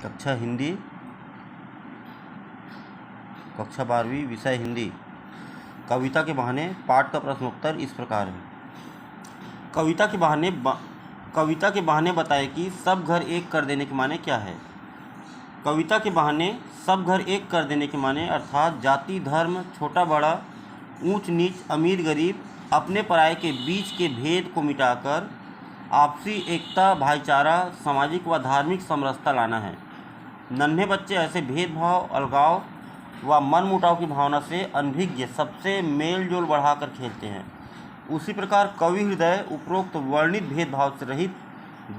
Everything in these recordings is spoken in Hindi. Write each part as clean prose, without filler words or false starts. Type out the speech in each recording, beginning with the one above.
कक्षा हिंदी, कक्षा 12वीं, विषय हिंदी। कविता के बहाने पाठ का प्रश्नोत्तर इस प्रकार है। कविता के बहाने बताए कि सब घर एक कर देने के माने क्या है। कविता के बहाने सब घर एक कर देने के माने अर्थात जाति, धर्म, छोटा बड़ा, ऊंच नीच, अमीर गरीब, अपने पराये के बीच के भेद को मिटाकर आपसी एकता, भाईचारा, सामाजिक व धार्मिक समरसता लाना है। नन्हे बच्चे ऐसे भेदभाव, अलगाव व मनमुटाव की भावना से अनभिज्ञ सबसे मेल जोल बढ़ाकर खेलते हैं। उसी प्रकार कवि हृदय उपरोक्त वर्णित भेदभाव से रहित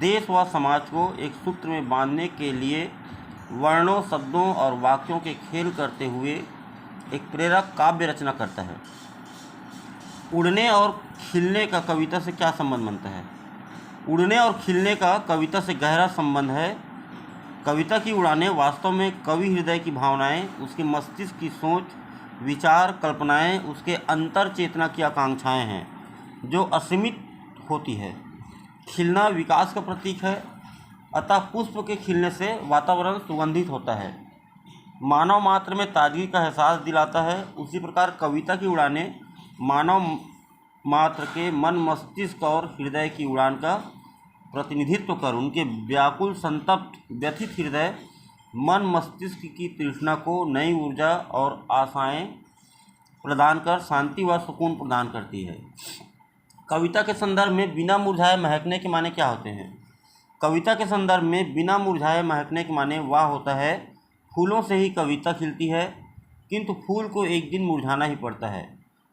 देश व समाज को एक सूत्र में बांधने के लिए वर्णों, शब्दों और वाक्यों के खेल करते हुए एक प्रेरक काव्य रचना करता है। उड़ने और खिलने का कविता से क्या संबंध बनता है? उड़ने और खिलने का कविता से गहरा संबंध है। कविता की उड़ानें वास्तव में कवि हृदय की भावनाएं, उसके मस्तिष्क की सोच, विचार, कल्पनाएं, उसके अंतर चेतना की आकांक्षाएं हैं जो असीमित होती है। खिलना विकास का प्रतीक है, अतः पुष्प के खिलने से वातावरण सुगंधित होता है, मानव मात्र में ताजगी का एहसास दिलाता है। उसी प्रकार कविता की उड़ानें मानव मात्र के मन, मस्तिष्क और हृदय की उड़ान का प्रतिनिधित्व कर उनके व्याकुल, संतप्त, व्यथित हृदय, मन, मस्तिष्क की तृष्णा को नई ऊर्जा और आशाएं प्रदान कर शांति व सुकून प्रदान करती है। कविता के संदर्भ में बिना मुरझाए महकने के माने क्या होते हैं? कविता के संदर्भ में बिना मुरझाए महकने के माने वह होता है, फूलों से ही कविता खिलती है, किंतु फूल को एक दिन मुरझाना ही पड़ता है।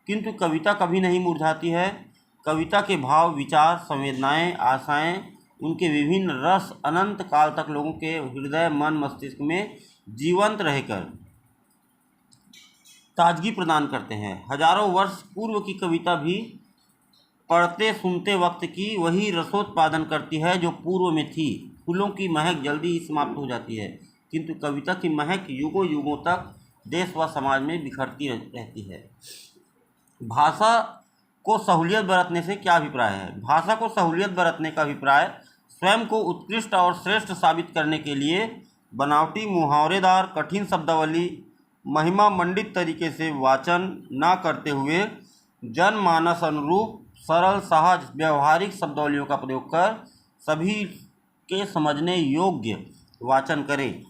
किंतु कविता कभी नहीं मुरझाती है। कविता के भाव, विचार, संवेदनाएं, आशाएं, उनके विभिन्न रस अनंत काल तक लोगों के हृदय, मन, मस्तिष्क में जीवंत रहकर ताजगी प्रदान करते हैं। हजारों वर्ष पूर्व की कविता भी पढ़ते सुनते वक्त की वही रसोत्पादन करती है जो पूर्व में थी। फूलों की महक जल्दी ही समाप्त हो जाती है, किंतु कविता की महक युगों युगों तक देश व समाज में बिखरती रहती है। भाषा को सहूलियत बरतने से क्या अभिप्राय है? भाषा को सहूलियत बरतने का अभिप्राय स्वयं को उत्कृष्ट और श्रेष्ठ साबित करने के लिए बनावटी, मुहावरेदार, कठिन शब्दावली, महिमा मंडित तरीके से वाचन न करते हुए जनमानस अनुरूप सरल, सहज, व्यवहारिक शब्दावलियों का प्रयोग कर सभी के समझने योग्य वाचन करें।